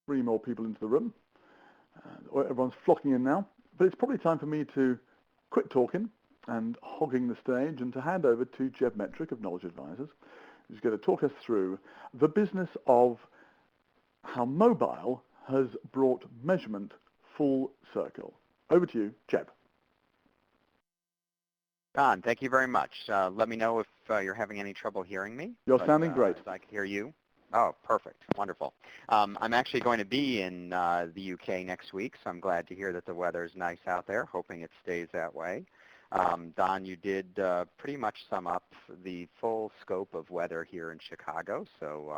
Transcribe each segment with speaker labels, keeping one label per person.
Speaker 1: bringing more people into the room. Everyone's flocking in now. But it's probably time for me to quit talking and hogging the stage and to hand over to Jeb Metrick of Knowledge Advisors, who's going to talk us through the business of how mobile has brought measurement full circle. Over to you, Jeb.
Speaker 2: Don, thank you very much. Let me know if you're having any trouble hearing me.
Speaker 1: You're sounding great.
Speaker 2: I can hear you. Oh, perfect. Wonderful. I'm actually going to be in the UK next week, so I'm glad to hear that the weather's nice out there, hoping it stays that way. Don, you did pretty much sum up the full scope of weather here in Chicago, so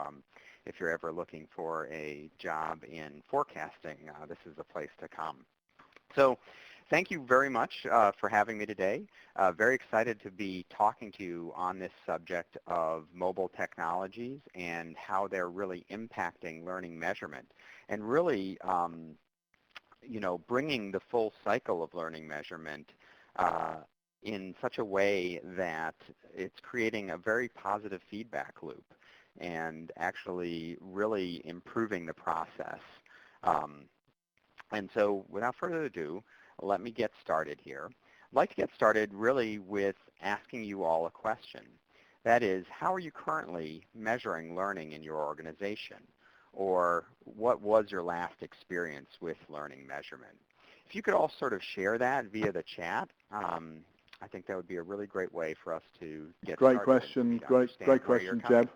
Speaker 2: if you're ever looking for a job in forecasting, this is the place to come. So thank you very much for having me today. Very excited to be talking to you on this subject of mobile technologies and how they're really impacting learning measurement and really, bringing the full cycle of learning measurement in such a way that it's creating a very positive feedback loop and actually really improving the process. And so without further ado, let me get started here. I'd like to get started really with asking you all a question. That is, how are you currently measuring learning in your organization? Or what was your last experience with learning measurement? If you could all sort of share that via the chat, I think that would be a really great way for us to get
Speaker 1: great
Speaker 2: started.
Speaker 1: Question, great question, Jeb.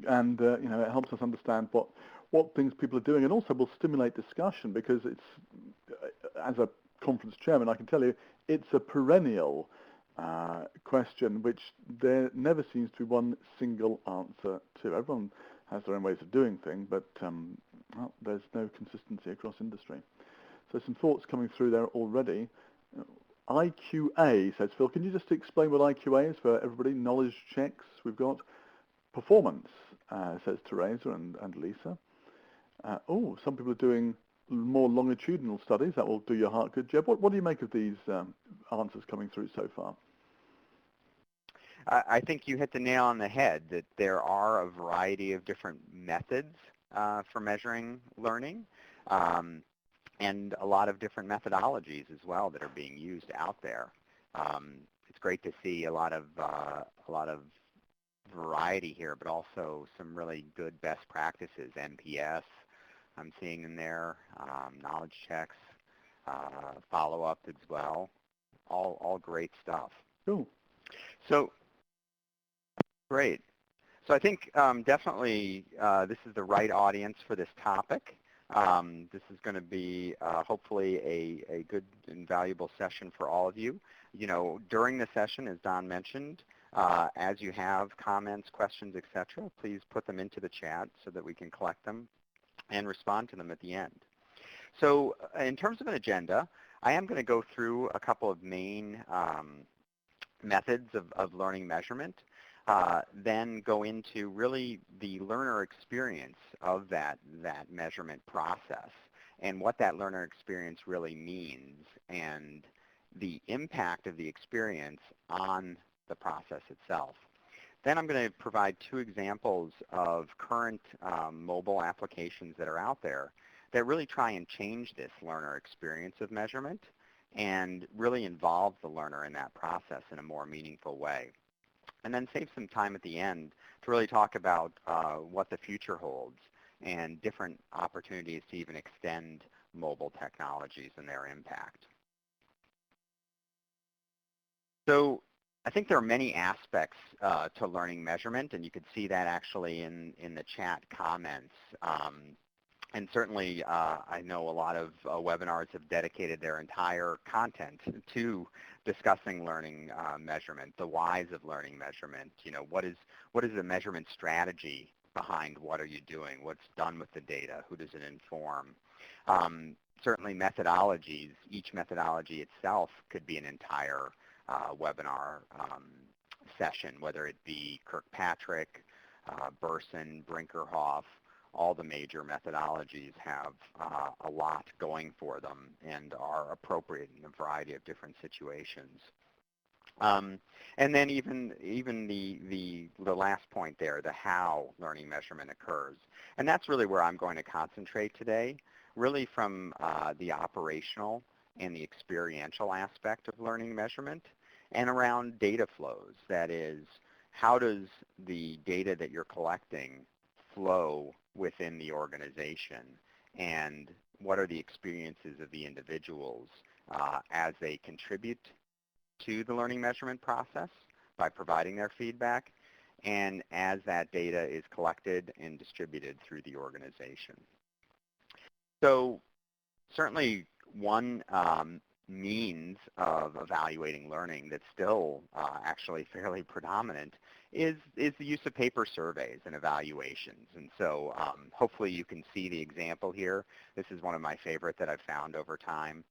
Speaker 1: And it helps us understand what things people are doing, and also will stimulate discussion, because it's, as a conference chairman, I can tell you, it's a perennial question which there never seems to be one single answer to. Everyone has their own ways of doing things, but well, there's no consistency across industry. So some thoughts coming through there already. IQA, says Phil. Can you just explain what IQA is for everybody? Knowledge checks we've got. Performance, says Teresa and Lisa. Some people are doing more longitudinal studies. That will do your heart good, Jeb. What do you make of these answers coming through so far?
Speaker 2: I think you hit the nail on the head, that there are a variety of different methods for measuring learning, and a lot of different methodologies as well that are being used out there. It's great to see a lot of variety here, but also some really good best practices. NPS, I'm seeing in there, knowledge checks, follow-up as well. All great stuff.
Speaker 1: Cool.
Speaker 2: So, great. So I think definitely this is the right audience for this topic. This is going to be hopefully a good and valuable session for all of you. During the session, as Don mentioned, as you have comments, questions, etc., please put them into the chat so that we can collect them and respond to them at the end. So in terms of an agenda, I am going to go through a couple of main methods of learning measurement, then go into really the learner experience of that measurement process and what that learner experience really means and the impact of the experience on the process itself. Then I'm going to provide two examples of current mobile applications that are out there that really try and change this learner experience of measurement and really involve the learner in that process in a more meaningful way. And then save some time at the end to really talk about what the future holds and different opportunities to even extend mobile technologies and their impact. So I think there are many aspects to learning measurement, and you could see that actually in the chat comments. And certainly, I know a lot of webinars have dedicated their entire content to discussing learning measurement, the whys of learning measurement. What is the measurement strategy behind what are you doing? What's done with the data? Who does it inform? Certainly methodologies. Each methodology itself could be an entire webinar session, whether it be Kirkpatrick, Burson, Brinkerhoff. All the major methodologies have a lot going for them and are appropriate in a variety of different situations. And then even the last point there, the how learning measurement occurs. And that's really where I'm going to concentrate today, really from the operational and the experiential aspect of learning measurement and around data flows. That is, how does the data that you're collecting flow within the organization, and what are the experiences of the individuals as they contribute to the learning measurement process by providing their feedback, and as that data is collected and distributed through the organization. So certainly one means of evaluating learning that's still actually fairly predominant is the use of paper surveys and evaluations. And so hopefully you can see the example here. This is one of my favorite that I've found over time.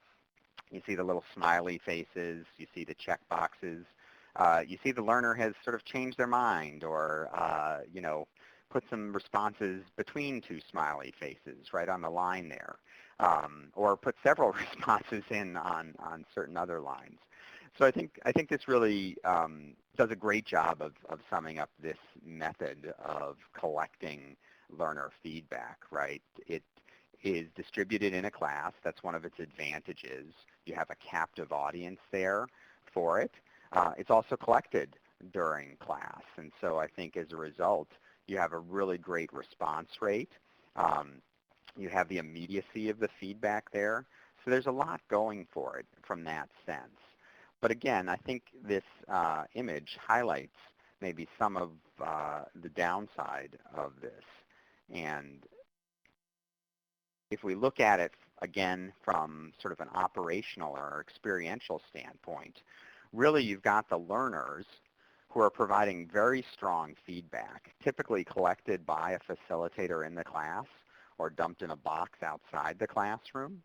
Speaker 2: You see the little smiley faces. You see the check boxes. You see the learner has sort of changed their mind or, put some responses between two smiley faces right on the line there, or put several responses in on certain other lines. So I think this really does a great job of summing up this method of collecting learner feedback, right? It is distributed in a class. That's one of its advantages. You have a captive audience there for it. It's also collected during class. And so I think as a result, you have a really great response rate. You have the immediacy of the feedback there. So there's a lot going for it from that sense. But again, I think this image highlights maybe some of the downside of this. And if we look at it again from sort of an operational or experiential standpoint, really you've got the learners who are providing very strong feedback, typically collected by a facilitator in the class or dumped in a box outside the classroom.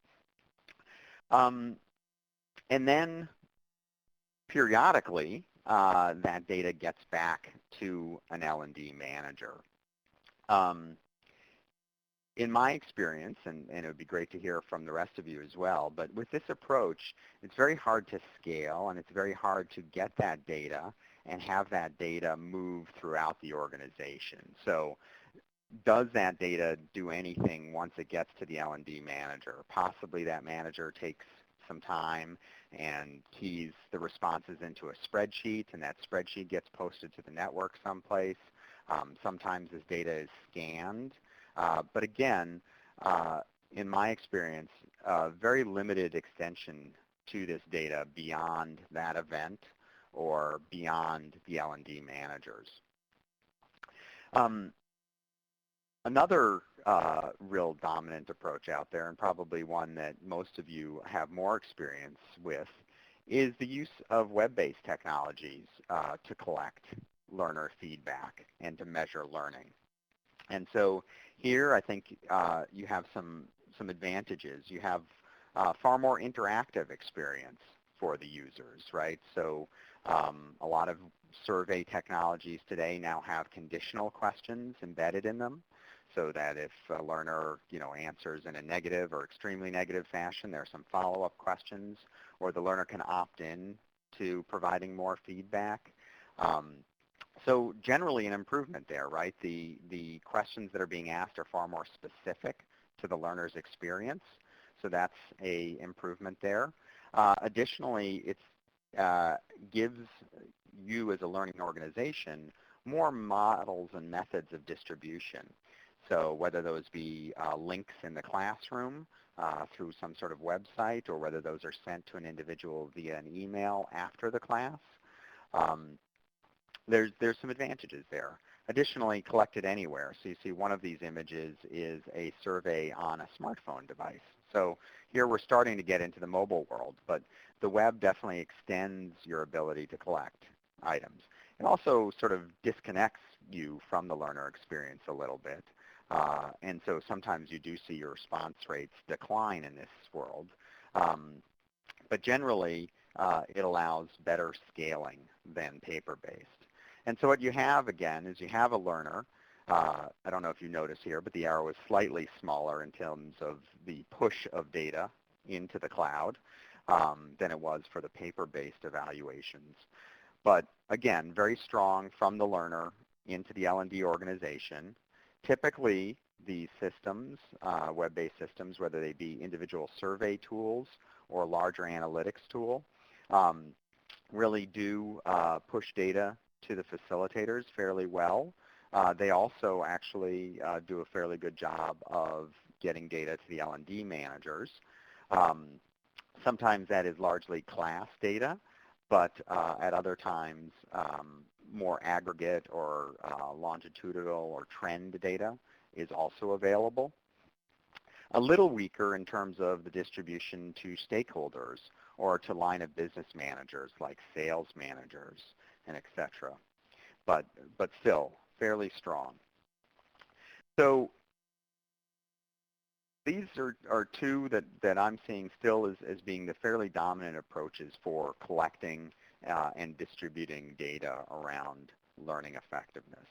Speaker 2: And then periodically, that data gets back to an L&D manager. In my experience, and it would be great to hear from the rest of you as well, but with this approach, it's very hard to scale and it's very hard to get that data and have that data move throughout the organization. So does that data do anything once it gets to the L&D manager? Possibly that manager takes some time and keys the responses into a spreadsheet, and that spreadsheet gets posted to the network someplace. Sometimes this data is scanned. But again, in my experience, very limited extension to this data beyond that event or beyond the L&D managers. Another real dominant approach out there, and probably one that most of you have more experience with, is the use of web-based technologies to collect learner feedback and to measure learning. And so here I think you have some advantages. You have far more interactive experience for the users, right? So a lot of survey technologies today now have conditional questions embedded in them, so that if a learner answers in a negative or extremely negative fashion, there are some follow-up questions, or the learner can opt in to providing more feedback. So generally an improvement there, right? The questions that are being asked are far more specific to the learner's experience, so that's a improvement there. Additionally, it gives you as a learning organization more models and methods of distribution. So whether those be links in the classroom through some sort of website, or whether those are sent to an individual via an email after the class, there's some advantages there. Additionally, collected anywhere. So you see one of these images is a survey on a smartphone device. So here we're starting to get into the mobile world, but the web definitely extends your ability to collect items. It also sort of disconnects you from the learner experience a little bit. And so sometimes you do see your response rates decline in this world. But generally, it allows better scaling than paper-based. And so what you have, again, is you have a learner. I don't know if you notice here, but the arrow is slightly smaller in terms of the push of data into the cloud than it was for the paper-based evaluations. But again, very strong from the learner into the L&D organization. Typically, these systems, web-based systems, whether they be individual survey tools or a larger analytics tool, really do push data to the facilitators fairly well. They also actually do a fairly good job of getting data to the L&D managers. Sometimes that is largely class data, but at other times more aggregate or longitudinal or trend data is also available. A little weaker in terms of the distribution to stakeholders or to line of business managers like sales managers and et cetera, but still fairly strong. So these are two that I'm seeing still as being the fairly dominant approaches for collecting and distributing data around learning effectiveness.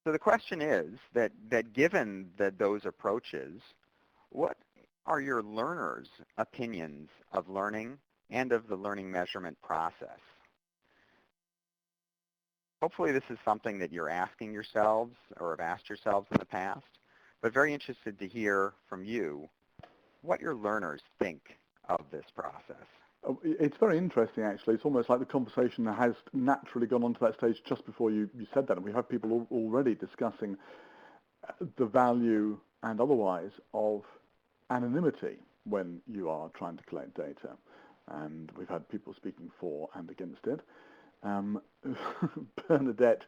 Speaker 2: So the question is that given those approaches, what are your learners' opinions of learning and of the learning measurement process? Hopefully this is something that you're asking yourselves or have asked yourselves in the past, but very interested to hear from you what your learners think of this process.
Speaker 1: It's very interesting, actually. It's almost like the conversation has naturally gone onto that stage just before you said that. And we have people already discussing the value and otherwise of anonymity when you are trying to collect data. And we've had people speaking for and against it. Bernadette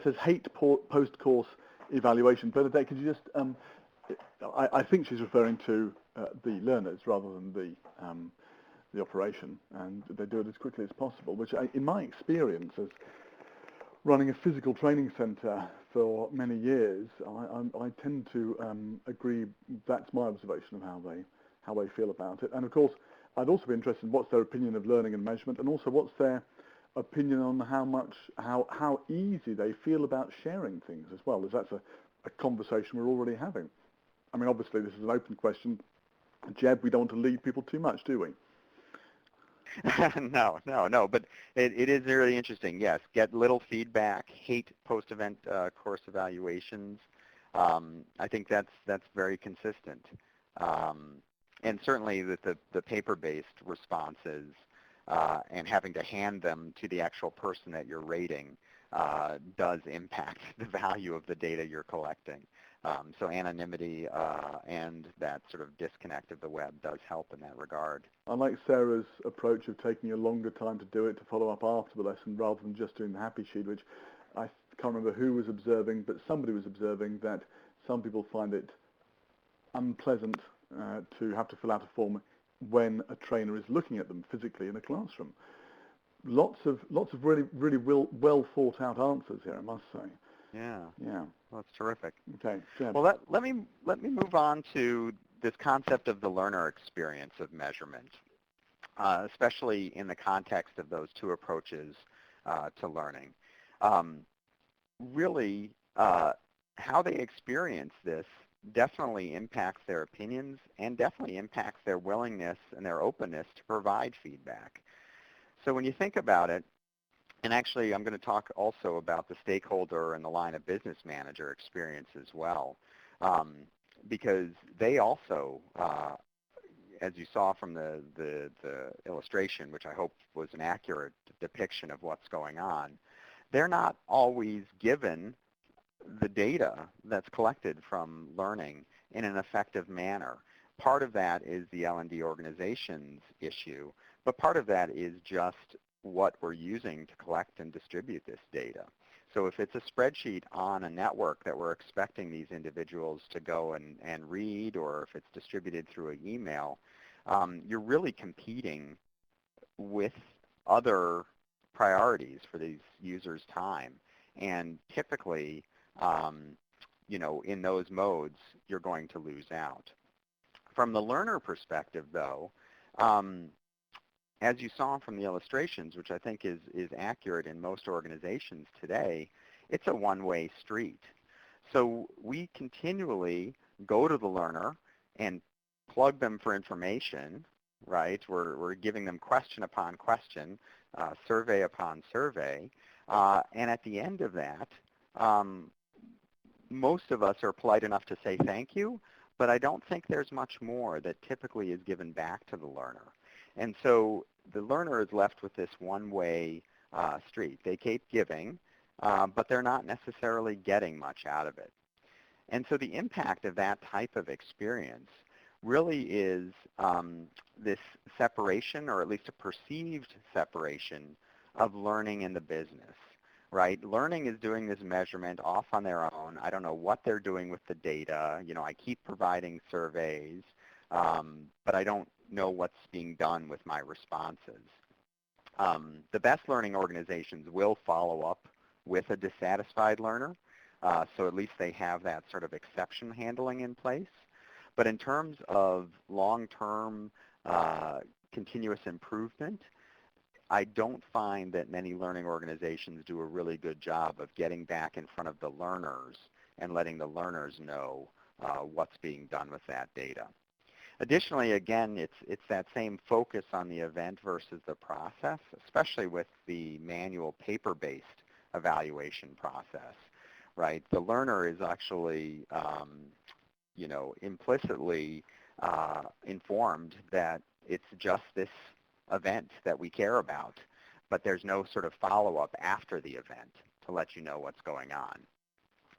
Speaker 1: says, hate post-course evaluation. Bernadette, could you just, I think she's referring to the learners rather than the operation, and they do it as quickly as possible, which in my experience as running a physical training centre for many years, I tend to agree. That's my observation of how they feel about it. And of course, I'd also be interested in what's their opinion of learning and measurement, and also what's their opinion on how easy they feel about sharing things as well, as that's a conversation we're already having. I mean, obviously this is an open question. Jeb, we don't want to lead people too much, do we?
Speaker 2: No, but it is really interesting. Yes, get little feedback, hate post-event course evaluations. I think that's very consistent. And certainly the paper-based responses and having to hand them to the actual person that you're rating does impact the value of the data you're collecting. So anonymity and that sort of disconnect of the web does help in that regard.
Speaker 1: I like Sarah's approach of taking a longer time to do it, to follow up after the lesson rather than just doing the happy sheet, which I can't remember who was observing, but somebody was observing that some people find it unpleasant to have to fill out a form when a trainer is looking at them physically in a classroom. Lots of really well thought out answers here, I must say.
Speaker 2: Yeah.
Speaker 1: Yeah.
Speaker 2: Well, that's terrific.
Speaker 1: Okay. Jeb.
Speaker 2: Well, let me move on to this concept of the learner experience of measurement, especially in the context of those two approaches to learning. Really, how they experience this definitely impacts their opinions and definitely impacts their willingness and their openness to provide feedback. So when you think about it, and actually I'm going to talk also about the stakeholder and the line of business manager experience as well, because they also, as you saw from the illustration, which I hope was an accurate depiction of what's going on, they're not always given the data that's collected from learning in an effective manner. Part of that is the L&D organization's issue, but part of that is just what we're using to collect and distribute this data. So if it's a spreadsheet on a network that we're expecting these individuals to go and read, or if it's distributed through an email, you're really competing with other priorities for these users' time. And typically, in those modes, you're going to lose out. From the learner perspective, though, as you saw from the illustrations, which I think is accurate in most organizations today, it's a one-way street. So we continually go to the learner and plug them for information, right? We're giving them question upon question, survey upon survey, and at the end of that, um, most of us are polite enough to say thank you, but I don't think there's much more that typically is given back to the learner. And so the learner is left with this one-way street. They keep giving, but they're not necessarily getting much out of it. And so the impact of that type of experience really is this separation, or at least a perceived separation, of learning and the business, right? Learning is doing this measurement off on their own. I don't know what they're doing with the data. You know, I keep providing surveys, but I don't know what's being done with my responses. The best learning organizations will follow up with a dissatisfied learner, so at least they have that sort of exception handling in place. But in terms of long-term continuous improvement, I don't find that many learning organizations do a really good job of getting back in front of the learners and letting the learners know what's being done with that data. Additionally, again, it's that same focus on the event versus the process, especially with the manual paper-based evaluation process, right? The learner is actually, you know, implicitly informed that it's just this event that we care about, but there's no sort of follow-up after the event to let you know what's going on.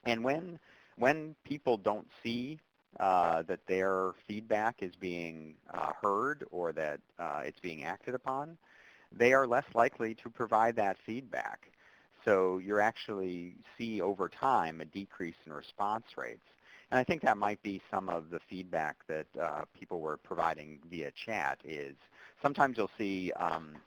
Speaker 2: And when people don't see that their feedback is being heard or that it's being acted upon, they are less likely to provide that feedback. So you actually see over time a decrease in response rates. And I think that might be some of the feedback that people were providing via chat is sometimes you'll see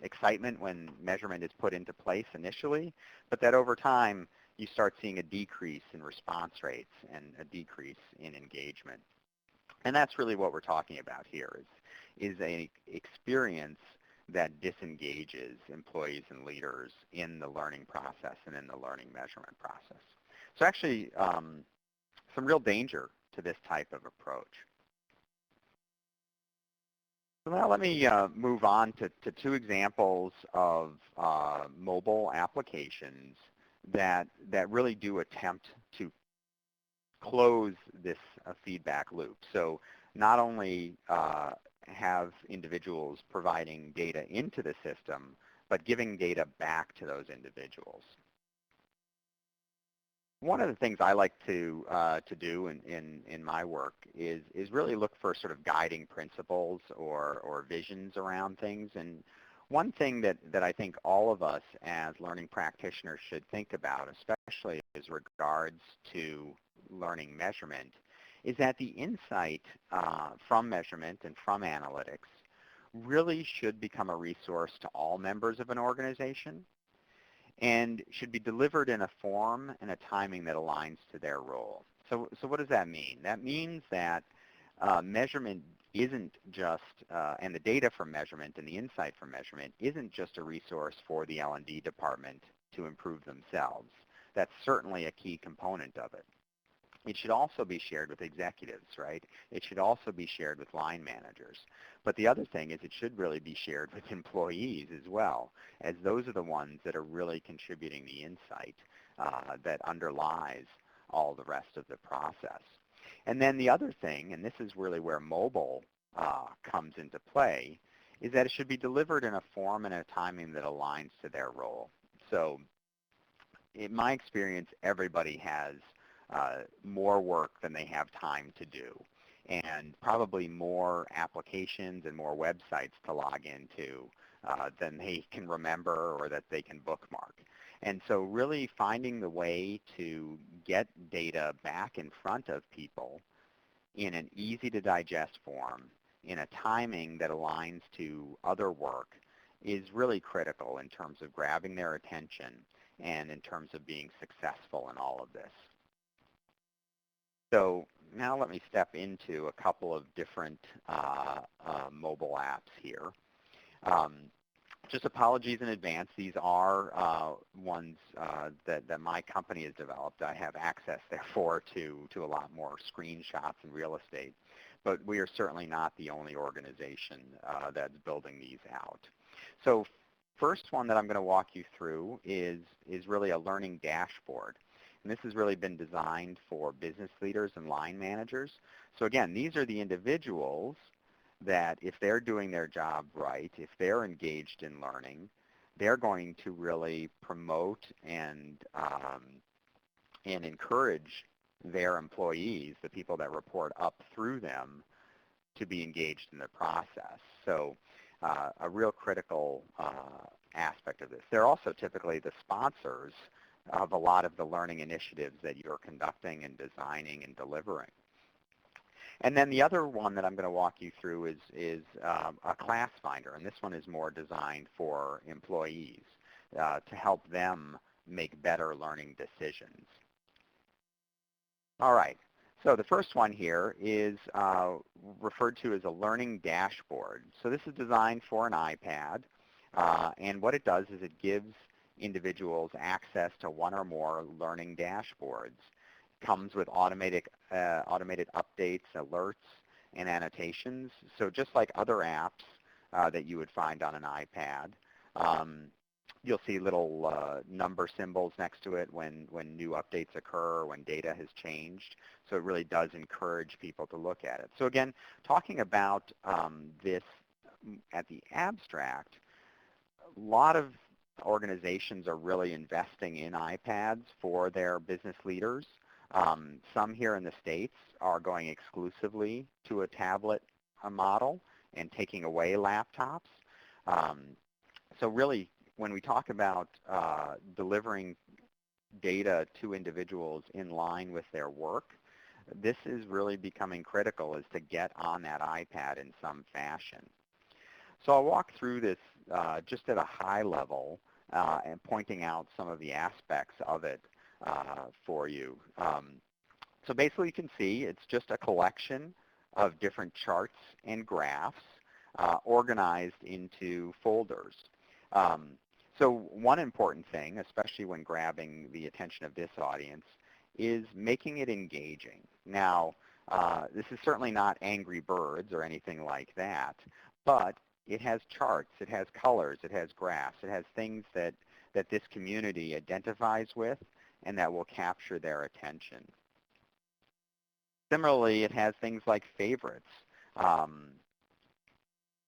Speaker 2: excitement when measurement is put into place initially, but that over time you start seeing a decrease in response rates and a decrease in engagement. And that's really what we're talking about here is an experience that disengages employees and leaders in the learning process and in the learning measurement process. So actually, some real danger to this type of approach. So now let me move on to two examples of mobile applications that really do attempt to close this feedback loop. So not only have individuals providing data into the system, but giving data back to those individuals. One of the things I like to do in my work is really look for sort of guiding principles or visions around things. And one thing that I think all of us as learning practitioners should think about, especially as regards to learning measurement, is that the insight from measurement and from analytics really should become a resource to all members of an organization and should be delivered in a form and a timing that aligns to their role. So what does that mean? That means that measurement isn't just, and the data from measurement and the insight from measurement isn't just a resource for the L&D department to improve themselves. That's certainly a key component of it. It should also be shared with executives, right? It should also be shared with line managers. But the other thing is it should really be shared with employees as well, as those are the ones that are really contributing the insight that underlies all the rest of the process. And then the other thing, and this is really where mobile comes into play, is that it should be delivered in a form and a timing that aligns to their role. So in my experience, everybody has more work than they have time to do, and probably more applications and more websites to log into than they can remember or that they can bookmark. And so really finding the way to get data back in front of people in an easy to digest form, in a timing that aligns to other work, is really critical in terms of grabbing their attention and in terms of being successful in all of this. So now let me step into a couple of different mobile apps here. Just apologies in advance. These are ones that my company has developed. I have access, therefore, to a lot more screenshots and real estate. but we are certainly not the only organization that's building these out. So first one that I'm going to walk you through is really a learning dashboard. And this has really been designed for business leaders and line managers. So again, these are the individuals that if they're doing their job right, if they're engaged in learning, they're going to really promote and encourage their employees, the people that report up through them, to be engaged in the process. So a real critical aspect of this. They're also typically the sponsors of a lot of the learning initiatives that you're conducting and designing and delivering. And then the other one that I'm going to walk you through is a class finder, and this one is more designed for employees to help them make better learning decisions. All right, so the first one here is referred to as a learning dashboard. So this is designed for an iPad, and what it does is it gives individuals access to one or more learning dashboards. Comes with automated updates, alerts, and annotations. So just like other apps that you would find on an iPad, you'll see little number symbols next to it when new updates occur, when data has changed. So it really does encourage people to look at it. So again, talking about this at the abstract, a lot of organizations are really investing in iPads for their business leaders. Some here in the States are going exclusively to a tablet model and taking away laptops. So really, when we talk about delivering data to individuals in line with their work, this is really becoming critical, is to get on that iPad in some fashion. So I'll walk through this just at a high level and pointing out some of the aspects of it for you. So basically you can see it's just a collection of different charts and graphs organized into folders. So one important thing, especially when grabbing the attention of this audience, is making it engaging. Now, this is certainly not Angry Birds or anything like that, but it has charts, it has colors, it has graphs, it has things that this community identifies with and that will capture their attention. Similarly, it has things like favorites.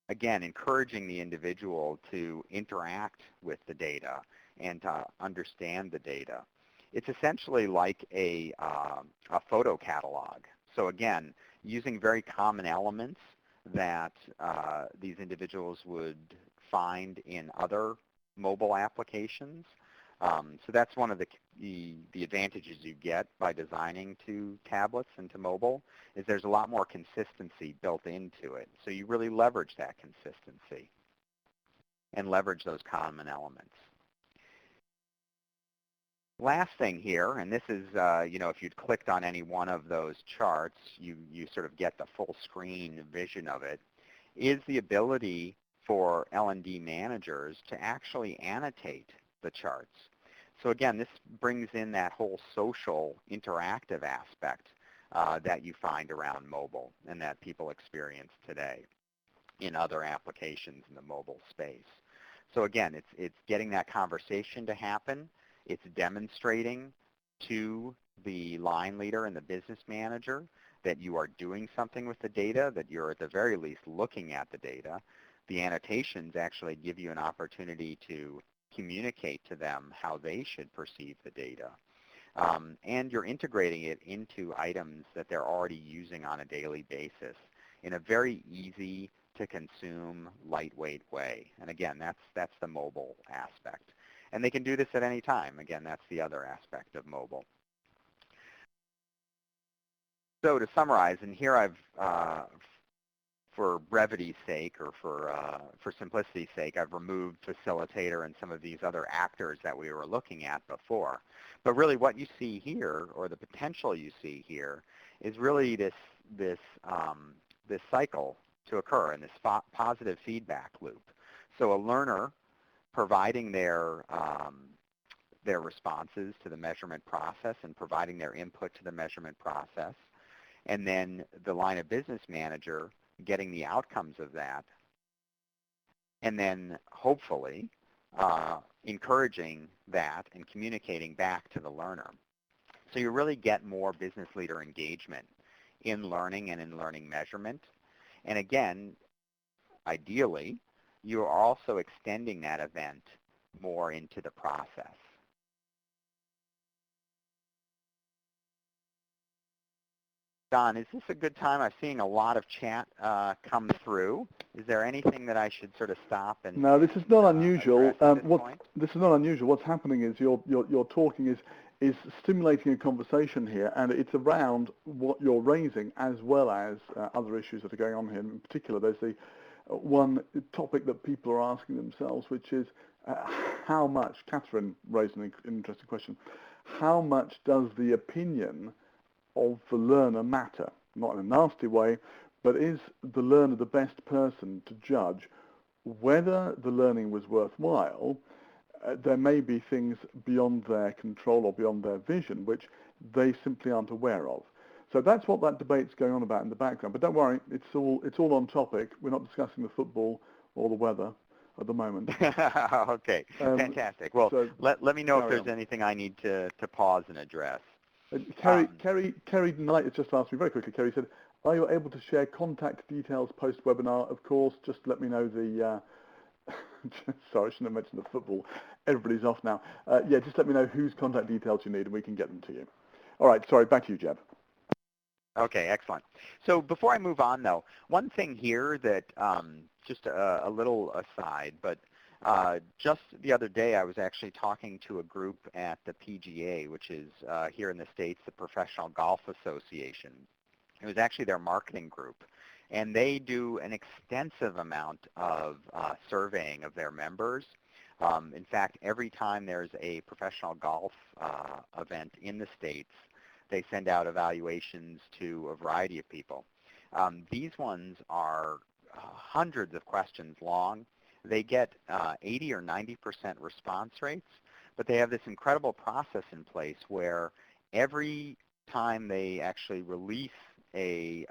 Speaker 2: Again, encouraging the individual to interact with the data and to understand the data. It's essentially like a photo catalog. So again, using very common elements that these individuals would find in other mobile applications. So that's one of the advantages you get by designing to tablets and to mobile, is there's a lot more consistency built into it. So you really leverage that consistency and leverage those common elements. Last thing here, and this is, if you'd clicked on any one of those charts, you sort of get the full screen vision of it, is the ability for L&D managers to actually annotate the charts. So again, this brings in that whole social interactive aspect that you find around mobile and that people experience today in other applications in the mobile space. So again, it's getting that conversation to happen. It's demonstrating to the line leader and the business manager that you are doing something with the data, that you're at the very least looking at the data. The annotations actually give you an opportunity to communicate to them how they should perceive the data. And you're integrating it into items that they're already using on a daily basis in a very easy to consume, lightweight way. And again, that's the mobile aspect. And they can do this at any time. Again, that's the other aspect of mobile. So to summarize, and here I've, for brevity's sake or for simplicity's sake, I've removed facilitator and some of these other actors that we were looking at before. But really what you see here, or the potential you see here, is really this cycle to occur in this positive feedback loop. So a learner providing their responses to the measurement process and providing their input to the measurement process, and then the line of business manager getting the outcomes of that, and then hopefully encouraging that and communicating back to the learner. So you really get more business leader engagement in learning and in learning measurement. And again, ideally, you are also extending that event more into the process. Don, is this a good time? I'm seeing a lot of chat come through. Is there anything that I should sort of stop and
Speaker 1: No, this is not unusual.
Speaker 2: This
Speaker 1: is not unusual. What's happening is you're talking is stimulating a conversation here, and it's around what you're raising as well as other issues that are going on here. In particular, there's the one topic that people are asking themselves, which is how much. Catherine raised an interesting question. How much does the opinion of the learner matter? Not in a nasty way, but is the learner the best person to judge whether the learning was worthwhile? There may be things beyond their control or beyond their vision which they simply aren't aware of. So that's what that debate's going on about in the background. But don't worry, it's all on topic. We're not discussing the football or the weather at the moment.
Speaker 2: Okay, fantastic. Well,
Speaker 1: so
Speaker 2: let me know if there's
Speaker 1: on.
Speaker 2: anything I need to pause and address.
Speaker 1: Kerry Knight has just asked me very quickly. Kerry said, are you able to share contact details post-webinar? Of course, just let me know the... sorry, I shouldn't have mentioned the football. Everybody's off now. Yeah, just let me know whose contact details you need and we can get them to you. All right, sorry, back to you, Jeb.
Speaker 2: Okay, excellent. So before I move on, though, one thing here that, just a little aside, but just the other day I was actually talking to a group at the PGA, which is here in the States, the Professional Golf Association. It was actually their marketing group. And they do an extensive amount of surveying of their members. In fact, every time there's a professional golf event in the States, they send out evaluations to a variety of people. These ones are hundreds of questions long. They get 80 or 90% response rates, but they have this incredible process in place where every time they actually release a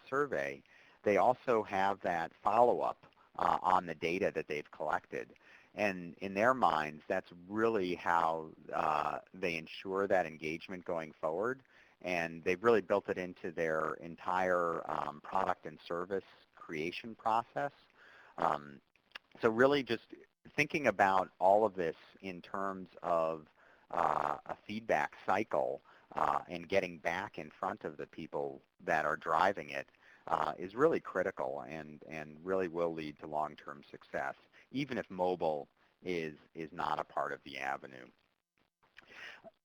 Speaker 2: survey, they also have that follow-up on the data that they've collected. And in their minds, that's really how they ensure that engagement going forward. And they've really built it into their entire product and service creation process. So really just thinking about all of this in terms of a feedback cycle and getting back in front of the people that are driving it is really critical and really will lead to long-term success, even if mobile is not a part of the avenue.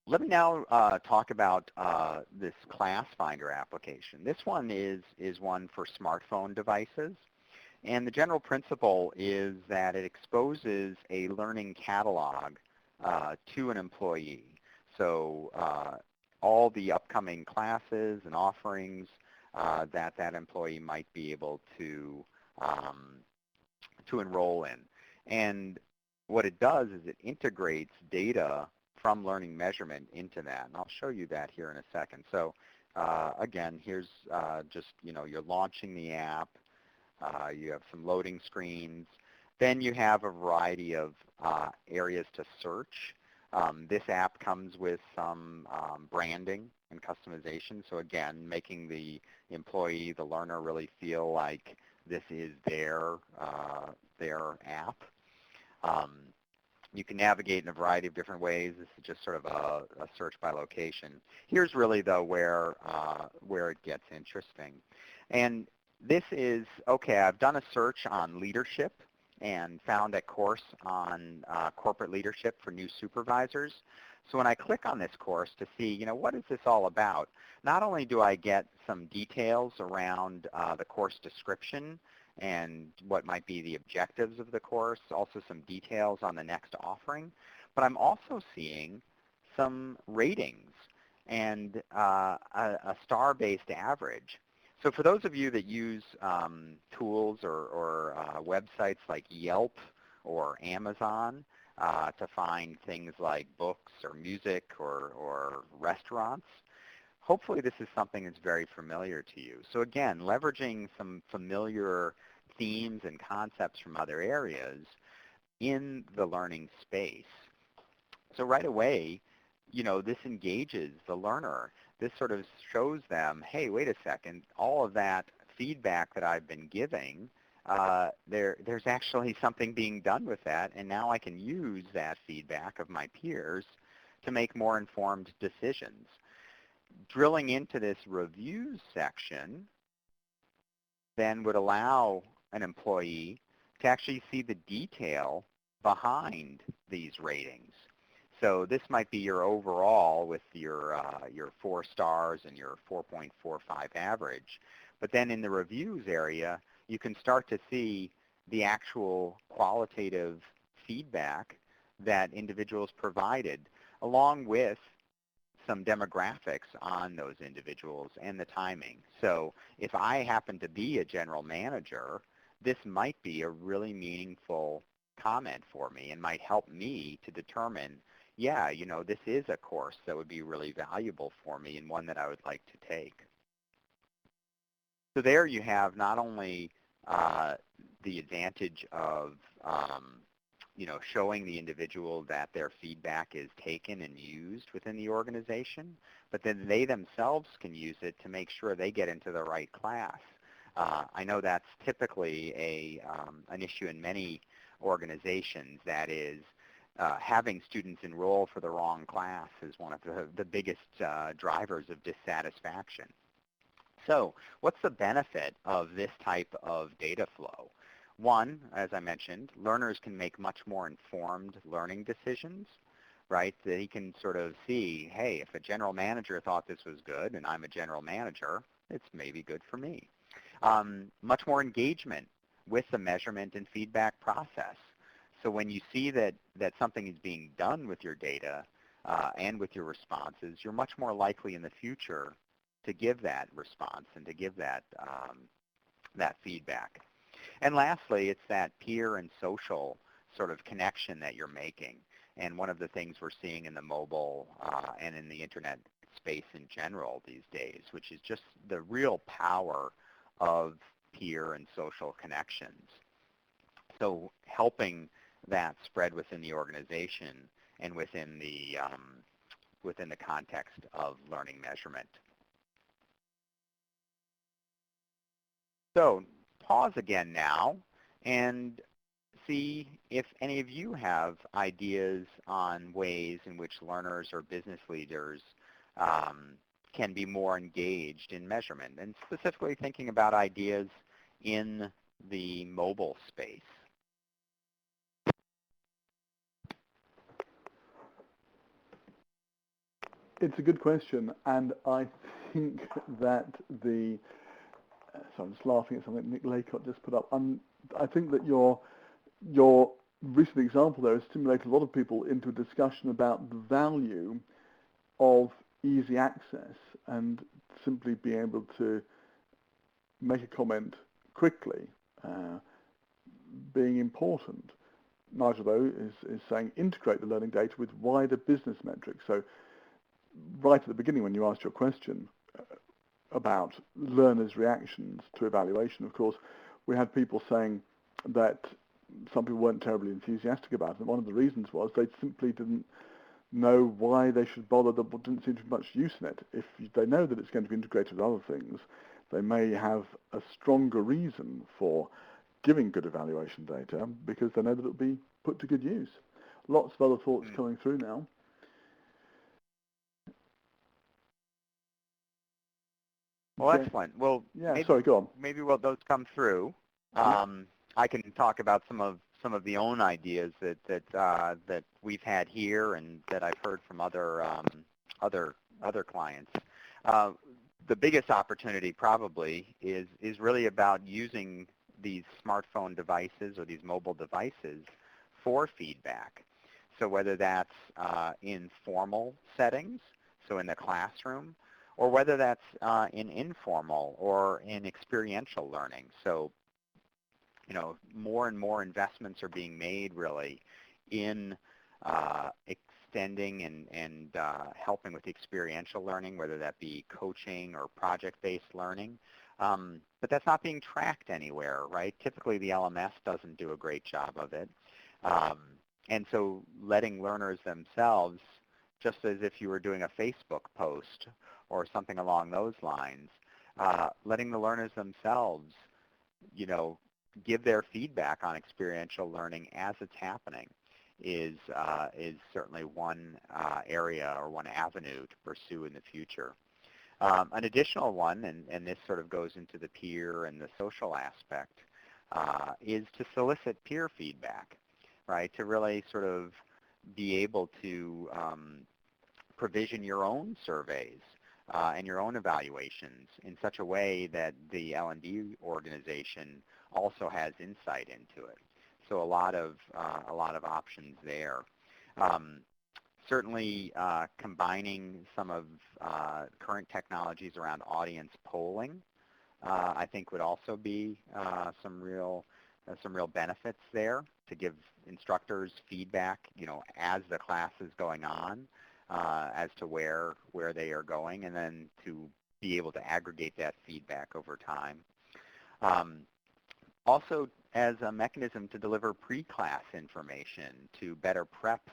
Speaker 2: Let me now talk about this class finder application. This one is one for smartphone devices. And the general principle is that it exposes a learning catalog to an employee. So all the upcoming classes and offerings that employee might be able to enroll in. And what it does is it integrates data from learning measurement into that. And I'll show you that here in a second. So again, here's just, you're launching the app. You have some loading screens. Then you have a variety of areas to search. This app comes with some branding and customization. So again, making the employee, the learner, really feel like this is their app. You can navigate in a variety of different ways. This is just sort of a search by location. Here's really, though, where it gets interesting. And this is, okay, I've done a search on leadership and found a course on corporate leadership for new supervisors. So when I click on this course to see, what is this all about, not only do I get some details around the course description and what might be the objectives of the course, also some details on the next offering, but I'm also seeing some ratings and a star-based average. So for those of you that use tools or websites like Yelp or Amazon to find things like books or music or restaurants, hopefully this is something that's very familiar to you. So again, leveraging some familiar themes and concepts from other areas in the learning space. So right away, this engages the learner. This sort of shows them, hey, wait a second, all of that feedback that I've been giving, there's actually something being done with that, and now I can use that feedback of my peers to make more informed decisions. Drilling into this reviews section then would allow an employee to actually see the detail behind these ratings. So this might be your overall with your 4 stars and your 4.45 average. But then in the reviews area, you can start to see the actual qualitative feedback that individuals provided, along with some demographics on those individuals and the timing. So if I happen to be a general manager, this might be a really meaningful comment for me and might help me to determine, yeah, this is a course that would be really valuable for me and one that I would like to take. So there you have not only the advantage of showing the individual that their feedback is taken and used within the organization, but then they themselves can use it to make sure they get into the right class. I know that's typically an issue in many organizations, that is having students enroll for the wrong class is one of the biggest drivers of dissatisfaction. So what's the benefit of this type of data flow? One, as I mentioned, learners can make much more informed learning decisions, right? They can sort of see, hey, if a general manager thought this was good and I'm a general manager, it's maybe good for me. Much more engagement with the measurement and feedback process. So when you see that something is being done with your data and with your responses, you're much more likely in the future to give that response and to give that feedback. And lastly, it's that peer and social sort of connection that you're making. And one of the things we're seeing in the mobile and in the internet space in general these days, which is just the real power of peer and social connections. So helping that spread within the organization and within the context of learning measurement. So pause again now and see if any of you have ideas on ways in which learners or business leaders can be more engaged in measurement, and specifically thinking about ideas in the mobile space.
Speaker 1: It's a good question, and I think that so I'm just laughing at something Nick Laycott just put up. I think that your recent example there has stimulated a lot of people into a discussion about the value of easy access and simply being able to make a comment quickly being important. Nigel, though, is saying integrate the learning data with wider business metrics. So right at the beginning when you asked your question about learners' reactions to evaluation, of course, we had people saying that some people weren't terribly enthusiastic about it. And one of the reasons was they simply didn't know why they should bother. There didn't seem to be much use in it. If they know that it's going to be integrated with other things, they may have a stronger reason for giving good evaluation data because they know that it will be put to good use. Lots of other thoughts coming through now.
Speaker 2: Well, excellent. Well,
Speaker 1: yeah,
Speaker 2: maybe,
Speaker 1: sorry, go on.
Speaker 2: Maybe while those come through, I can talk about some of the own ideas that we've had here and that I've heard from other clients. The biggest opportunity probably is really about using these smartphone devices or these mobile devices for feedback. So whether that's in formal settings, so in the classroom, or whether that's in informal or in experiential learning. So, more and more investments are being made really in extending and helping with experiential learning, whether that be coaching or project-based learning. But that's not being tracked anywhere, right? Typically, the LMS doesn't do a great job of it. And so letting learners themselves, just as if you were doing a Facebook post or something along those lines, letting the learners themselves, give their feedback on experiential learning as it's happening is certainly one area or one avenue to pursue in the future. An additional one, and this sort of goes into the peer and the social aspect, is to solicit peer feedback, right? To really sort of be able to provision your own surveys and your own evaluations in such a way that the L&D organization also has insight into it. So a lot of options there. Certainly combining some of current technologies around audience polling, I think would also be some real benefits there to give instructors feedback, as the class is going on, as to where they are going, and then to be able to aggregate that feedback over time. Also, as a mechanism to deliver pre-class information to better prep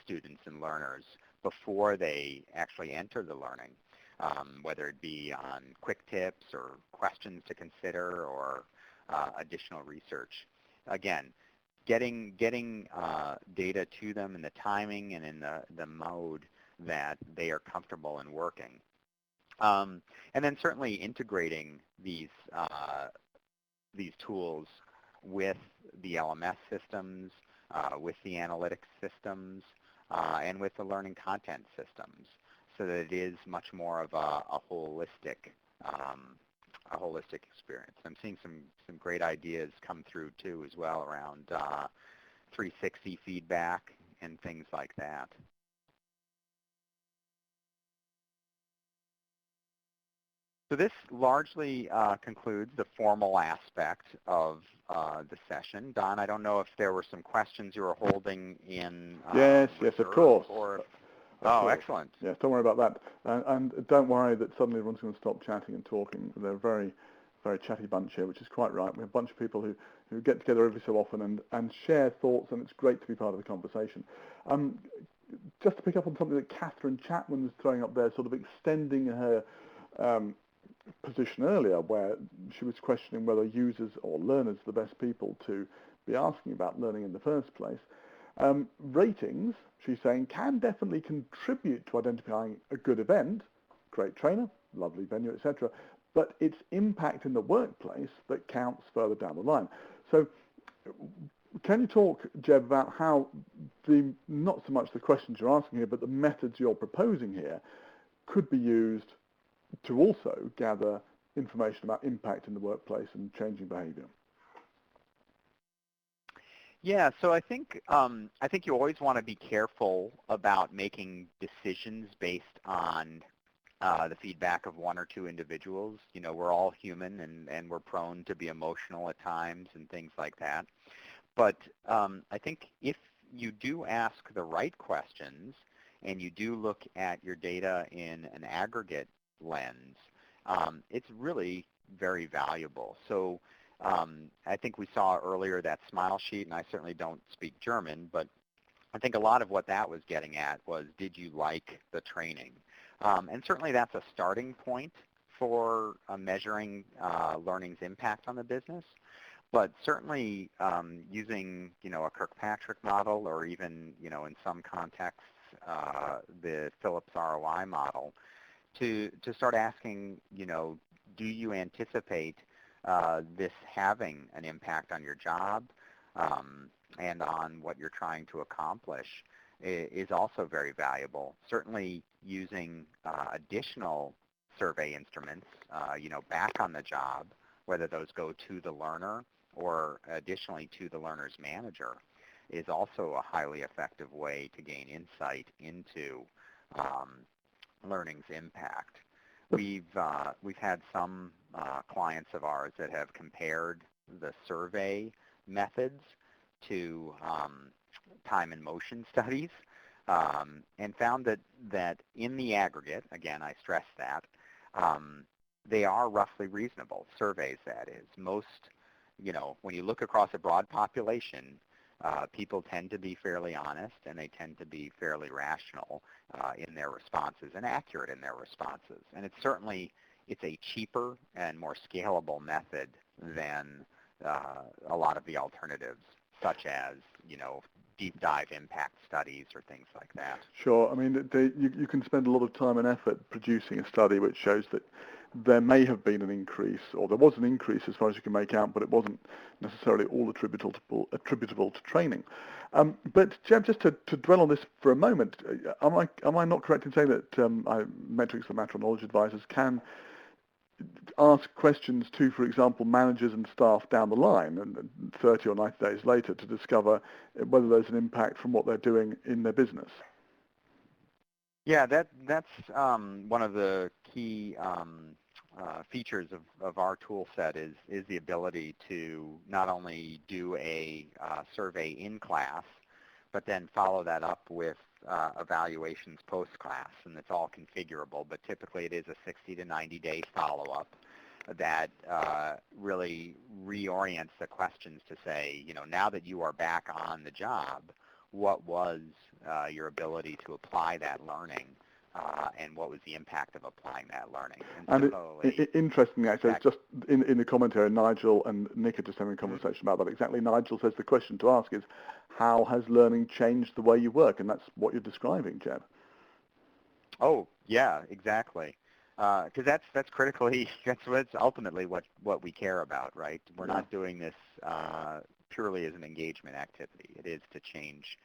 Speaker 2: students and learners before they actually enter the learning, whether it be on quick tips or questions to consider or additional research. Again, getting data to them in the timing and in the mode that they are comfortable in working. And then certainly integrating these tools with the LMS systems, with the analytics systems, and with the learning content systems, so that it is much more of a holistic experience. I'm seeing some great ideas come through too as well around 360 feedback and things like that. So this largely concludes the formal aspect of the session. Don, I don't know if there were some questions you were holding in
Speaker 1: Yes, of course.
Speaker 2: Excellent.
Speaker 1: Yes, don't worry about that. And don't worry that suddenly everyone's going to stop chatting and talking. They're a very, very chatty bunch here, which is quite right. We have a bunch of people who get together every so often and share thoughts, and it's great to be part of the conversation. Just to pick up on something that Catherine Chapman was throwing up there, sort of extending her position earlier, where she was questioning whether users or learners are the best people to be asking about learning in the first place. Ratings, she's saying, can definitely contribute to identifying a good event, great trainer, lovely venue, etc., but it's impact in the workplace that counts further down the line. So can you talk, Jeb, about how not so much the questions you're asking here, but the methods you're proposing here could be used to also gather information about impact in the workplace and changing behavior?
Speaker 2: Yeah, so I think you always want to be careful about making decisions based on the feedback of one or two individuals. We're all human and we're prone to be emotional at times and things like that. But I think if you do ask the right questions and you do look at your data in an aggregate lens, it's really very valuable. So I think we saw earlier that smile sheet, and I certainly don't speak German, but I think a lot of what that was getting at was, did you like the training? And certainly that's a starting point for measuring learning's impact on the business. But certainly using, a Kirkpatrick model, or even, in some contexts, the Phillips ROI model, to start asking, do you anticipate this having an impact on your job and on what you're trying to accomplish is also very valuable. Certainly using additional survey instruments, back on the job, whether those go to the learner or additionally to the learner's manager, is also a highly effective way to gain insight into learning's impact. We've had some clients of ours that have compared the survey methods to time and motion studies, and found that in the aggregate, again, I stress that, they are roughly reasonable, surveys that is. Most, when you look across a broad population, people tend to be fairly honest and they tend to be fairly rational in their responses and accurate in their responses. And it's a cheaper and more scalable method than a lot of the alternatives, such as, deep dive impact studies or things like that.
Speaker 1: Sure. I mean, you can spend a lot of time and effort producing a study which shows that there may have been an increase, or there was an increase as far as you can make out, but it wasn't necessarily all attributable to training. But Jeb, just to dwell on this for a moment, am I not correct in saying that metrics for lateral knowledge advisors can ask questions to, for example, managers and staff down the line, and 30 or 90 days later, to discover whether there's an impact from what they're doing in their business?
Speaker 2: Yeah, that's one of the key features of our tool set is the ability to not only do a survey in class, but then follow that up with evaluations post-class, and it's all configurable, but typically it is a 60 to 90-day follow-up that really reorients the questions to say, now that you are back on the job, what was your ability to apply that learning, and what was the impact of applying that learning?
Speaker 1: And interestingly, actually, it's just in the commentary, Nigel and Nick are just having a conversation about that. Exactly, Nigel says the question to ask is, how has learning changed the way you work? And that's what you're describing, Jeb.
Speaker 2: Oh, yeah, exactly. Because that's critically, that's ultimately what we care about, right? We're not doing this purely as an engagement activity. It is to change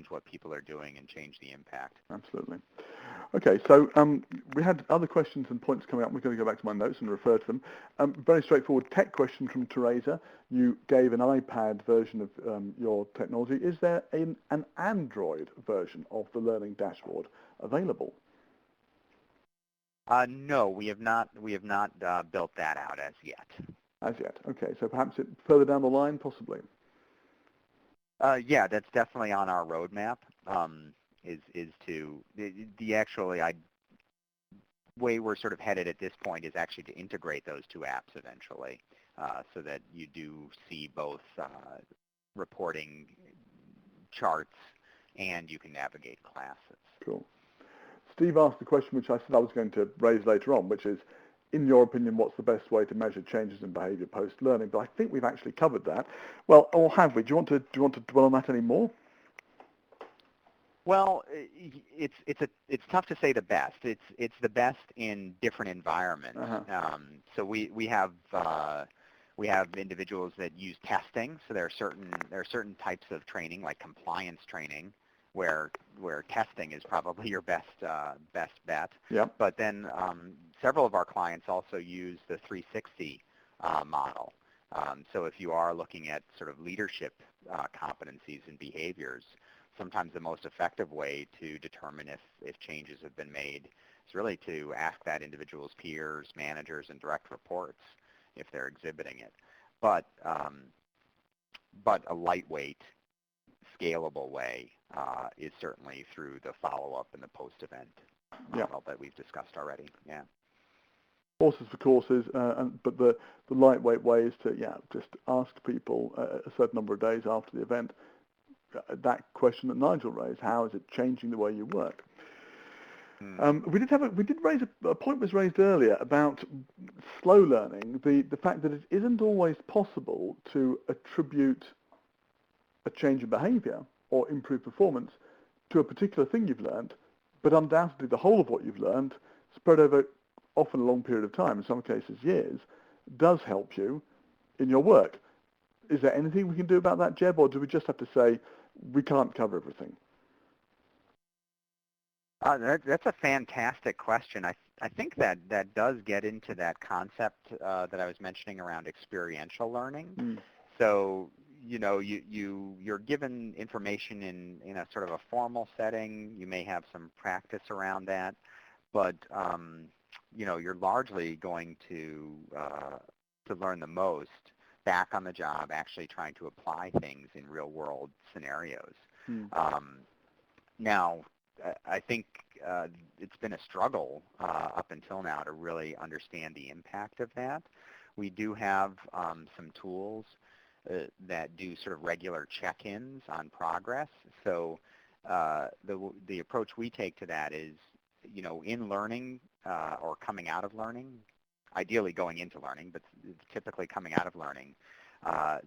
Speaker 2: what people are doing and change the impact.
Speaker 1: Absolutely. Okay, so we had other questions and points coming up. We're going to go back to my notes and refer to them. Very straightforward tech question from Teresa. You gave an iPad version of your technology. Is there an Android version of the learning dashboard available?
Speaker 2: No, we have not built that out as yet.
Speaker 1: As yet. Okay, so perhaps further down the line, possibly.
Speaker 2: Yeah, that's definitely on our roadmap. Is to way we're sort of headed at this point is actually to integrate those two apps eventually, so that you do see both reporting charts and you can navigate classes.
Speaker 1: Cool. Steve asked a question which I said I was going to raise later on, which is, in your opinion, what's the best way to measure changes in behaviour post-learning? But I think we've actually covered that. Well, or have we? Do you want to dwell on that any more?
Speaker 2: Well, it's tough to say the best. It's the best in different environments.
Speaker 1: Uh-huh.
Speaker 2: So we have individuals that use testing. So there are certain types of training, like compliance training, where testing is probably your best bet.
Speaker 1: Yep.
Speaker 2: But then several of our clients also use the 360 model. So if you are looking at sort of leadership competencies and behaviors, sometimes the most effective way to determine if changes have been made is really to ask that individual's peers, managers, and direct reports if they're exhibiting it. But a lightweight, scalable way is certainly through the follow-up and the post-event model that we've discussed already. Yeah.
Speaker 1: Horses for courses, but the lightweight way is to just ask people a certain number of days after the event that question that Nigel raised: how is it changing the way you work? We did raise a point was raised earlier about slow learning, the fact that it isn't always possible to attribute a change in behaviour or improved performance to a particular thing you've learned, but undoubtedly the whole of what you've learned, spread over often a long period of time, in some cases years, does help you in your work. Is there anything we can do about that, Jeb, or do we just have to say we can't cover everything?
Speaker 2: That's a fantastic question. I think that does get into that concept that I was mentioning around experiential learning. So you're given information in a sort of a formal setting. You may have some practice around that, but you're largely going to learn the most back on the job, actually trying to apply things in real world scenarios. Now, I think it's been a struggle up until now to really understand the impact of that. We do have some tools that do sort of regular check-ins on progress. So the approach we take to that is, in learning or coming out of learning, ideally going into learning, but typically coming out of learning,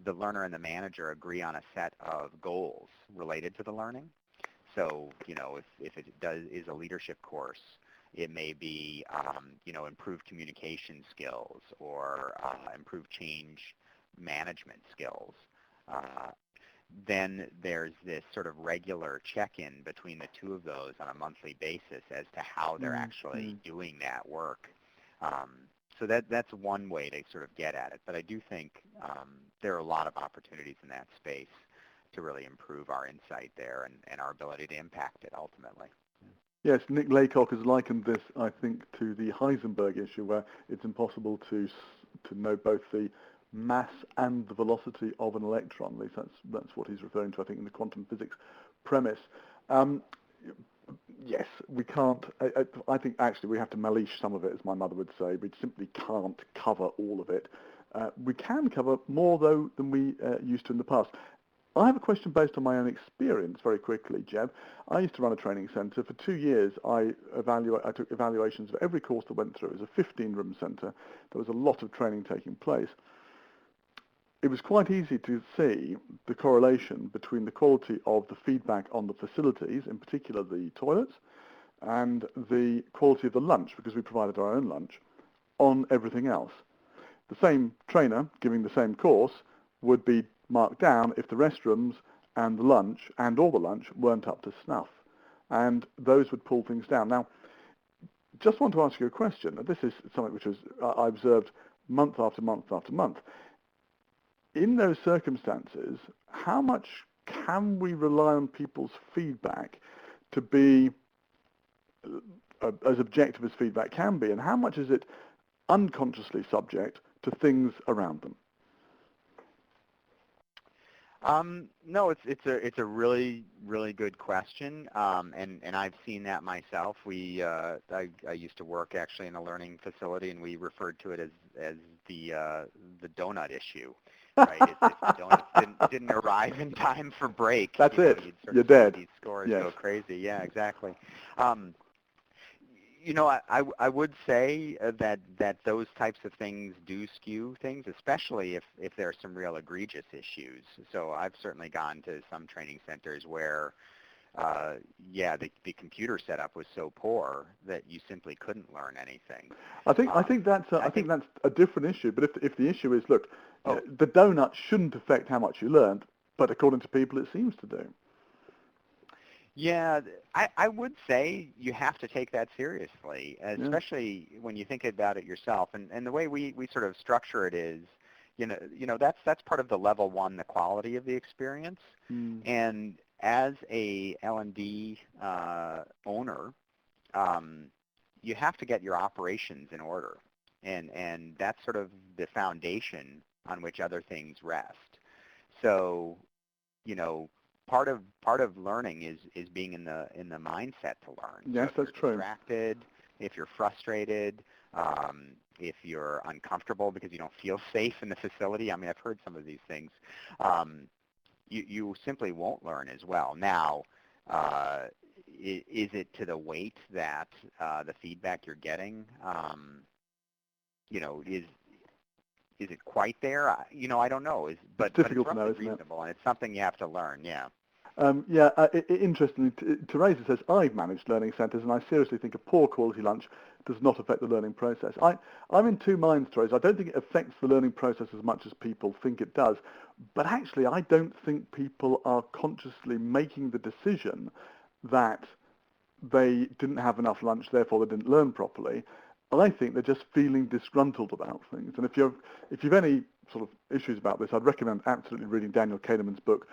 Speaker 2: the learner and the manager agree on a set of goals related to the learning. So, if it is a leadership course, it may be, improved communication skills or improved change management skills. Then there's this sort of regular check-in between the two of those on a monthly basis as to how they're actually doing that work. So that's one way to sort of get at it. But I do think there are a lot of opportunities in that space to really improve our insight there and our ability to impact it ultimately.
Speaker 1: Yes, Nick Laycock has likened this, I think, to the Heisenberg issue, where it's impossible to know both the mass and the velocity of an electron. At least that's what he's referring to, I think, in the quantum physics premise. Yes, we can't. I think actually we have to malish some of it, as my mother would say. We simply can't cover all of it. We can cover more, though, than we used to in the past. I have a question based on my own experience very quickly, Jeb. I used to run a training centre. For 2 years, I took evaluations of every course that went through. It was a 15-room centre. There was a lot of training taking place. It was quite easy to see the correlation between the quality of the feedback on the facilities, in particular the toilets, and the quality of the lunch, because we provided our own lunch, on everything else. The same trainer giving the same course would be marked down if the restrooms and the lunch and all the lunch weren't up to snuff. And those would pull things down. Now, just want to ask you a question. This is something which I observed month after month after month. In those circumstances, how much can we rely on people's feedback to be as objective as feedback can be, and how much is it unconsciously subject to things around them?
Speaker 2: No, it's a really, really good question, and I've seen that myself. I used to work actually in a learning facility, and we referred to it as the donut issue. Right? If the donuts didn't arrive in time for break,
Speaker 1: that's it. You're dead.
Speaker 2: These scores
Speaker 1: yes.
Speaker 2: go crazy. Yeah, exactly. I would say that those types of things do skew things, especially if there are some real egregious issues. So I've certainly gone to some training centers where, the computer setup was so poor that you simply couldn't learn anything. I think that's
Speaker 1: a different issue. But if the issue is, look, the donut shouldn't affect how much you learned, but according to people, it seems to do.
Speaker 2: Yeah, I would say you have to take that seriously, especially when you think about it yourself. And the way we sort of structure it is, that's part of the level one, the quality of the experience. And as a L&D owner, you have to get your operations in order. And that's sort of the foundation on which other things rest. So, part of learning is being in the mindset to learn.
Speaker 1: Yes,
Speaker 2: so
Speaker 1: that's true.
Speaker 2: If you're distracted, if you're frustrated, if you're uncomfortable because you don't feel safe in the facility. I mean, I've heard some of these things. You simply won't learn as well. Now, is it to the weight that the feedback you're getting, is it quite there? I don't know. But it's roughly reasonable, and it's something you have to learn. Yeah.
Speaker 1: Interestingly, Teresa says, I've managed learning centres, and I seriously think a poor quality lunch does not affect the learning process. I'm in two minds, Teresa. I don't think it affects the learning process as much as people think it does. But actually, I don't think people are consciously making the decision that they didn't have enough lunch, therefore they didn't learn properly. I think they're just feeling disgruntled about things. And if you've any sort of issues about this, I'd recommend absolutely reading Daniel Kahneman's book,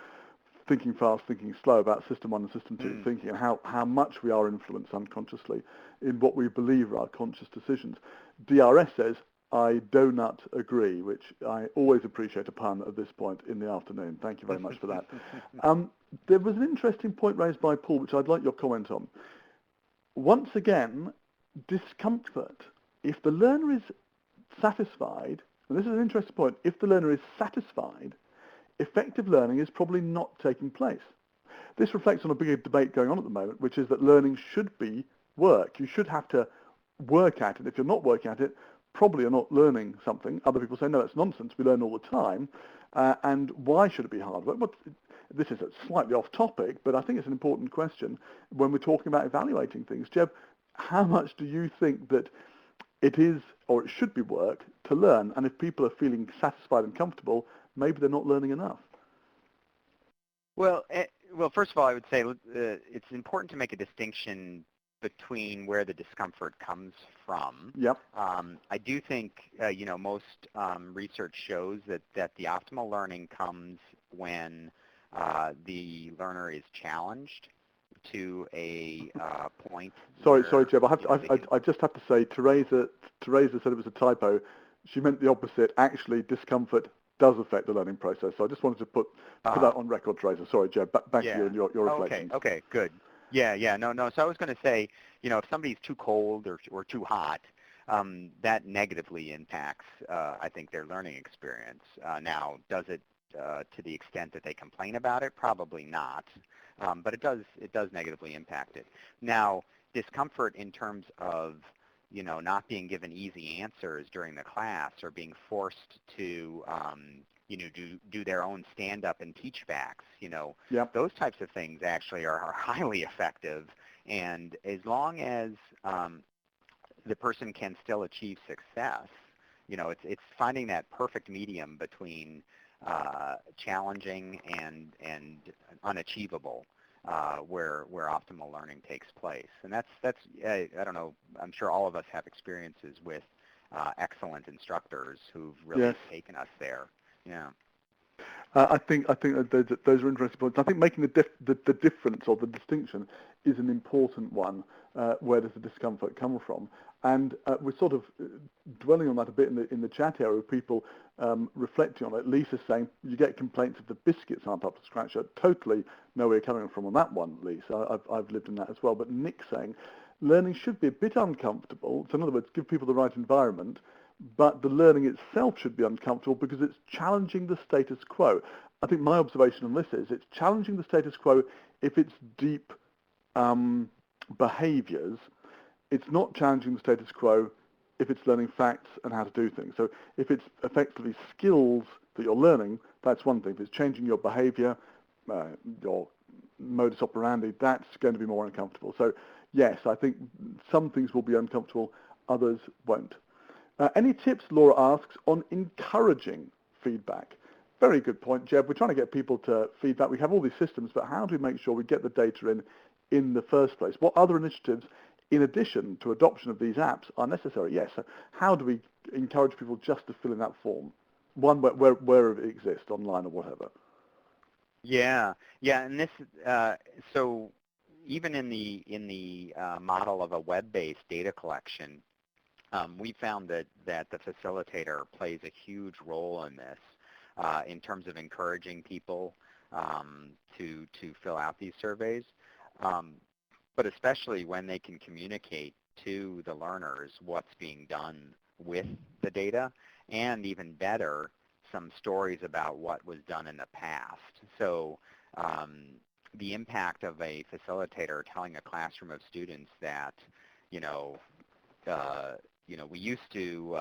Speaker 1: Thinking Fast, Thinking Slow, about System 1 and System 2 thinking, and how much we are influenced unconsciously in what we believe are our conscious decisions. DRS says, I do not agree, which I always appreciate a pun at this point in the afternoon. Thank you very much for that. There was an interesting point raised by Paul, which I'd like your comment on. Once again, discomfort. If the learner is satisfied, and this is an interesting point, if the learner is satisfied, effective learning is probably not taking place. This reflects on a bigger debate going on at the moment, which is that learning should be work. You should have to work at it. If you're not working at it, probably you're not learning something. Other people say, no, that's nonsense. We learn all the time. And why should it be hard work? Well, this is slightly off topic, but I think it's an important question when we're talking about evaluating things. Jeb, how much do you think that it is or it should be work to learn? And if people are feeling satisfied and comfortable, maybe they're not learning enough.
Speaker 2: Well, first of all, I would say it's important to make a distinction between where the discomfort comes from.
Speaker 1: Yep.
Speaker 2: I do think, most research shows that the optimal learning comes when the learner is challenged to a point.
Speaker 1: Sorry, Jeb. I just have to say, Teresa said it was a typo. She meant the opposite. Actually, discomfort does affect the learning process. So I just wanted to put that on record, Teresa. Sorry, Jeb. Back to you and your reflections.
Speaker 2: Okay, good. Yeah, no. So I was going to say, if somebody's too cold or too hot, that negatively impacts, I think, their learning experience. Now, does it to the extent that they complain about it? Probably not. But it does negatively impact it. Now, discomfort in terms of not being given easy answers during the class or being forced to do their own stand-up and teach backs,
Speaker 1: Yep.
Speaker 2: Those types of things actually are highly effective. And as long as the person can still achieve success, it's finding that perfect medium between challenging and unachievable, where optimal learning takes place. And that's I don't know, I'm sure all of us have experiences with excellent instructors who've really taken us there. Yeah.
Speaker 1: I think that those are interesting points. I think making the difference or the distinction is an important one. Where does the discomfort come from? And we're sort of dwelling on that a bit in the chat area with people reflecting on it. Lisa's saying you get complaints if the biscuits aren't up to scratch. I totally know where you're coming from on that one, Lisa. I've lived in that as well. But Nick's saying learning should be a bit uncomfortable. So in other words, give people the right environment. But the learning itself should be uncomfortable because it's challenging the status quo. I think my observation on this is it's challenging the status quo if it's deep behaviors. It's not challenging the status quo if it's learning facts and how to do things. So if it's effectively skills that you're learning, that's one thing. If it's changing your behavior, your modus operandi, that's going to be more uncomfortable. So yes, I think some things will be uncomfortable, others won't. Any tips, Laura asks, on encouraging feedback? Very good point, Jeb. We're trying to get people to feedback. We have all these systems, but how do we make sure we get the data in the first place? What other initiatives, in addition to adoption of these apps, are necessary? Yes. So how do we encourage people just to fill in that form? One where it exists, online or whatever.
Speaker 2: Yeah, and this so even in the model of a web-based data collection, we found that the facilitator plays a huge role in this in terms of encouraging people to fill out these surveys, but especially when they can communicate to the learners what's being done with the data, and even better, some stories about what was done in the past. So the impact of a facilitator telling a classroom of students that, we used to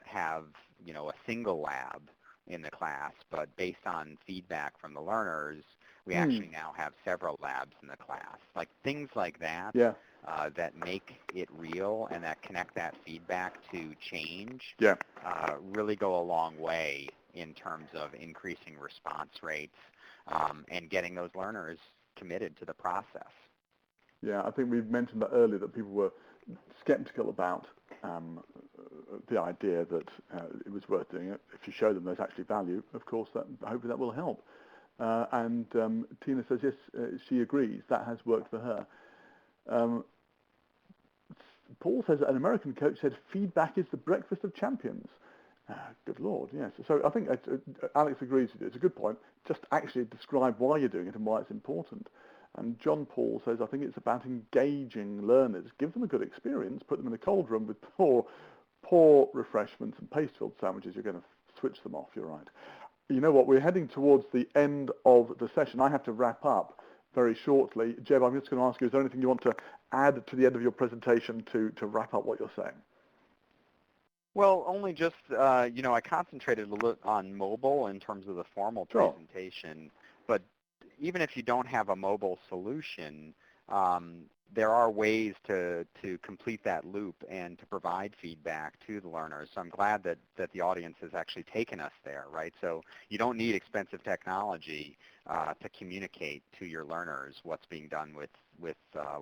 Speaker 2: have, a single lab in the class, but based on feedback from the learners, we actually now have several labs in the class. Like things like that, that make it real and that connect that feedback to change, really go a long way in terms of increasing response rates and getting those learners committed to the process.
Speaker 1: Yeah, I think we've mentioned that earlier, that people were skeptical about the idea that it was worth doing it. If you show them there's actually value, of course, hopefully that will help. And Tina says, yes, she agrees. That has worked for her. Paul says an American coach said feedback is the breakfast of champions. Good Lord, yes. So I think Alex agrees with you. It's a good point. Just actually describe why you're doing it and why it's important. And John Paul says, I think it's about engaging learners. Give them a good experience. Put them in a cold room with poor refreshments and paste-filled sandwiches. You're going to switch them off. You're right. You know what? We're heading towards the end of the session. I have to wrap up very shortly. Jeb, I'm just going to ask you, is there anything you want to add to the end of your presentation to wrap up what you're saying?
Speaker 2: Well, only just, I concentrated a little on mobile in terms of the formal presentation, but even if you don't have a mobile solution, there are ways to complete that loop and to provide feedback to the learners. So I'm glad that the audience has actually taken us there, right? So you don't need expensive technology to communicate to your learners what's being done with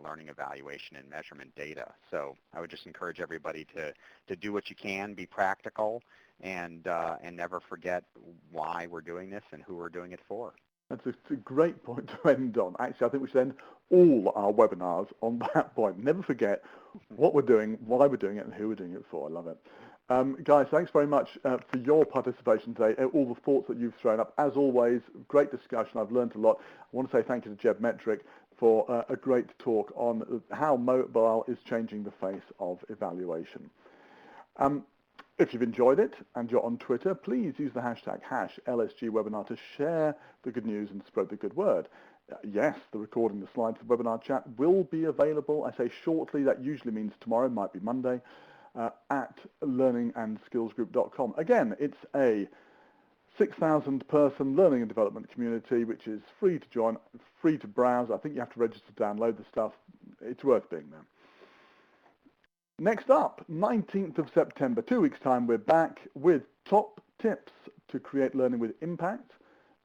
Speaker 2: learning evaluation and measurement data. So I would just encourage everybody to do what you can, be practical, and never forget why we're doing this and who we're doing it for.
Speaker 1: That's a great point to end on. Actually, I think we should end all our webinars on that point. Never forget what we're doing, why we're doing it, and who we're doing it for. I love it. Guys, thanks very much for your participation today, all the thoughts that you've thrown up. As always, great discussion. I've learned a lot. I want to say thank you to Jeb Metric for a great talk on how mobile is changing the face of evaluation. If you've enjoyed it and you're on Twitter, please use the hashtag #LSGwebinar to share the good news and spread the good word. Yes, the recording, the slides, the webinar chat will be available. I say shortly, that usually means tomorrow, might be Monday, at learningandskillsgroup.com. Again, it's a 6,000 person learning and development community, which is free to join, free to browse. I think you have to register to download the stuff. It's worth being there. Next up, 19th of September, 2 weeks' time, we're back with top tips to create learning with impact.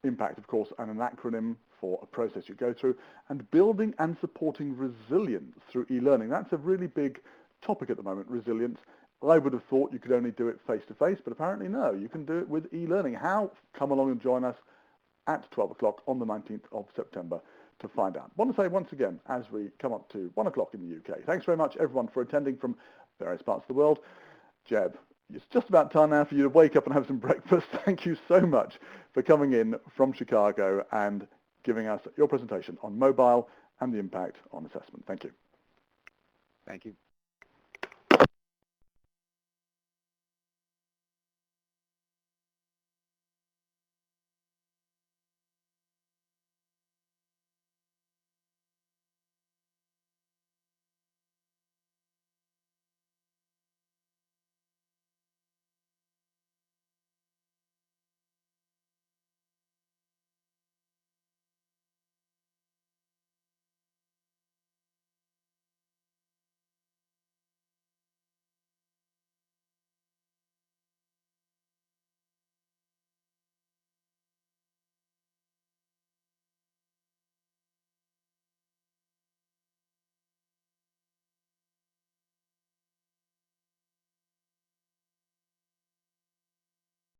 Speaker 1: Impact, of course, an acronym for a process you go through, and building and supporting resilience through e-learning. That's a really big topic at the moment, resilience. I would have thought you could only do it face-to-face, but apparently no, you can do it with e-learning. How? Come along and join us at 12 o'clock on the 19th of September. To find out. I want to say once again, as we come up to 1 o'clock in the UK, thanks very much everyone for attending from various parts of the world. Jeb, it's just about time now for you to wake up and have some breakfast. Thank you so much for coming in from Chicago and giving us your presentation on mobile and the impact on assessment. Thank you.
Speaker 2: Thank you.